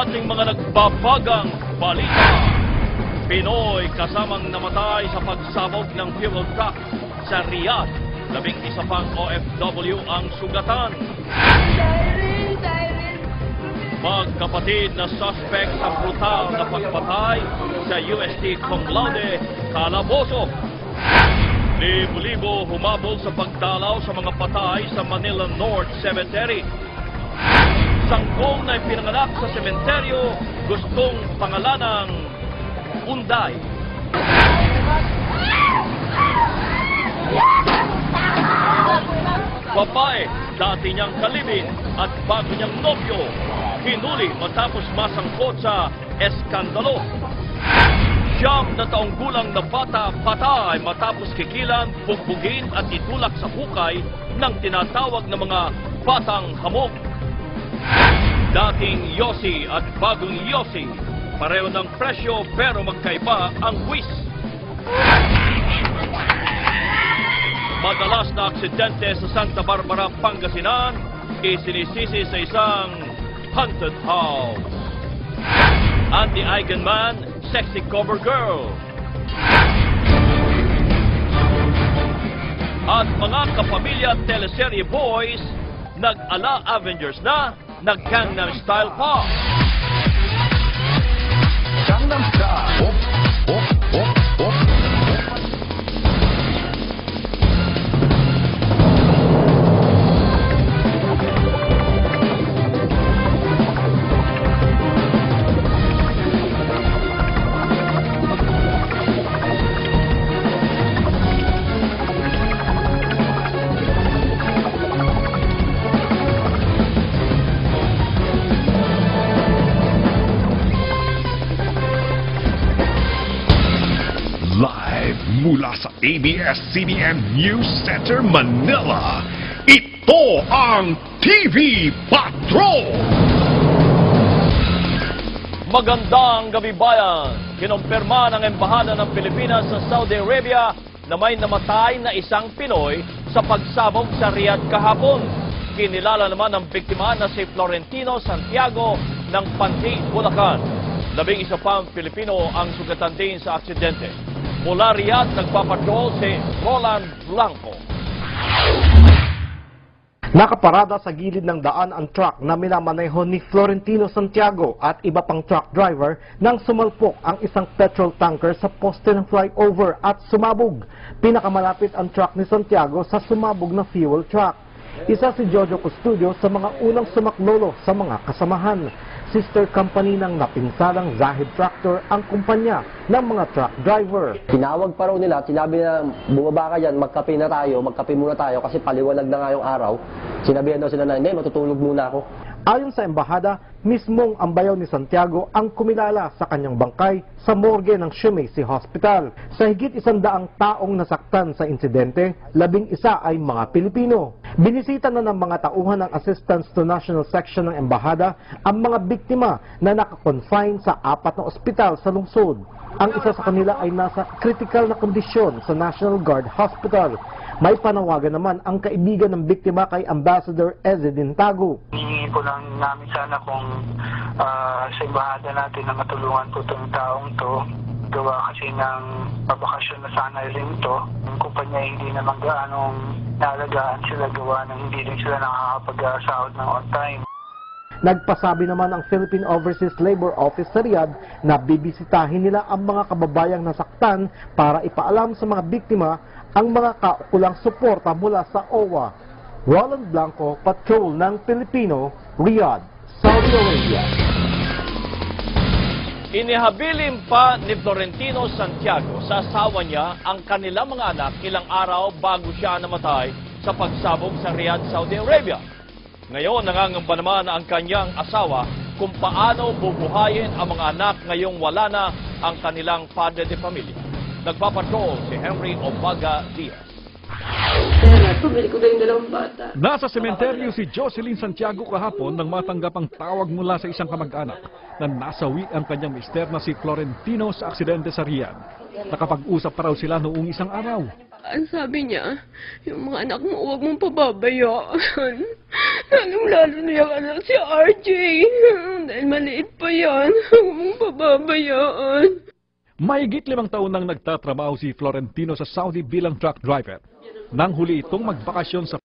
ating mga nagbabagang balita. Pinoy kasamang namatay sa pagsabog ng fuel truck sa Riyadh. 11 pang OFW ang sugatan. Magkapatid na suspect sa brutal na pagpatay sa UST Cum Laude, Calabozo. Libo-libo humabol sa pagdalaw sa mga patay sa Manila North Cemetery. Sangkong na ipinanganak sa sementeryo, gustong pangalanang Unday. Babae, dati niyang kalibin at bago niyang nobyo, hinuli matapos masangkot sa eskandalo. 9 na taong gulang na bata patay matapos kikilan, bugbugin at itulak sa hukay ng tinatawag na mga batang hamog. Dating Yossi at bagong Yossi, pareho ng presyo pero magkaiba ang buwis. Madalas na aksidente sa Santa Barbara, Pangasinan, isinisisi sa isang haunted house. Andy Eigenman, sexy cover girl. At mga kapamilya teleserye boys, nag-ala Avengers na, nag-Gangnam Style pa. Gangnam Style. Op, op, op, op. Live mula sa ABS-CBN News Center, Manila, ito ang TV Patrol! Magandang gabi bayan! Kinumpirma ng Embahada ng Pilipinas sa Saudi Arabia na may namatay na isang Pinoy sa pagsabog sa Riyadh kahapon. Kinilala naman ng biktima na si Florentino Santiago ng Panti, Bulacan. 11 pang Pilipino ang sugatan din sa aksidente. Mula Riyadh, nagpapatrol si Roland Blanco. Nakaparada sa gilid ng daan ang truck na minamaneho ni Florentino Santiago at iba pang truck driver nang sumalpok ang isang petrol tanker sa poste ng flyover at sumabog. Pinakamalapit ang truck ni Santiago sa sumabog na fuel truck. Isa si Jojo Custodio sa mga unang sumaklolo sa mga kasamahan. Sister company ng napinsalang Zahid Tractor ang kumpanya ng mga truck driver. Tinawag pa raw nila, sinabi na bumaba ka dyan, magkape muna tayo kasi paliwanag na nga yung araw. Sinabihan daw sila na, hindi, matutulog muna ako. Ayon sa embahada, mismong ang bayaw ni Santiago ang kumilala sa kanyang bangkay sa morgue ng Shumacy Hospital. Sa higit 100 taong nasaktan sa insidente, 11 ay mga Pilipino. Binisita na ng mga tauhan ng Assistance to National Section ng embahada ang mga biktima na nakakonfine sa 4 na ospital sa lungsod. Ang isa sa kanila ay nasa critical na kondisyon sa National Guard Hospital. May panawagan naman ang kaibigan ng biktima kay Ambassador Ezzedine Tagu. Hihingi ko lang namin sana kung sa embahada natin na matulungan po itong taong to. Gawa kasi ng pabakasyon na sana rin ito. Yung kumpanya hindi naman gaanong naalagaan sila, gawa ng hindi rin sila nakakapag-sahod ng on time. Nagpasabi naman ang Philippine Overseas Labor Office sa Riyadh na bibisitahin nila ang mga kababayang nasaktan para ipaalam sa mga biktima ang mga kaukulang suporta mula sa OWA. Roland Blanco, Patrol ng Pilipino, Riyadh, Saudi Arabia. Inihabilin pa ni Florentino Santiago sa asawa niya ang kanilang mga anak ilang araw bago siya namatay sa pagsabog sa Riyadh, Saudi Arabia. Ngayon, nangangamba naman ang kanyang asawa kung paano bubuhayin ang mga anak ngayong wala na ang kanilang padre de pamilya. Nagpapatrol si Henry Obaga Diaz. Pumili ko na yung dalawang bata. Nasa sementeryo si Jocelyn Santiago kahapon nang matanggap ang tawag mula sa isang kamag-anak na nasawi ang kanyang mister na si Florentino sa aksidente sa Riyadh. Nakapag-usap pa raw sila noong isang araw. ang sabi niya, yung mga anak mo, huwag mong pababayaan. Lalong-lalo na yung anak si RJ. Dahil maliit pa yan, huwag mong pababayaan. Mahigit 5 taon nang nagtatrabaho si Florentino sa Saudi bilang truck driver. Nang huli itong magbakasyon sa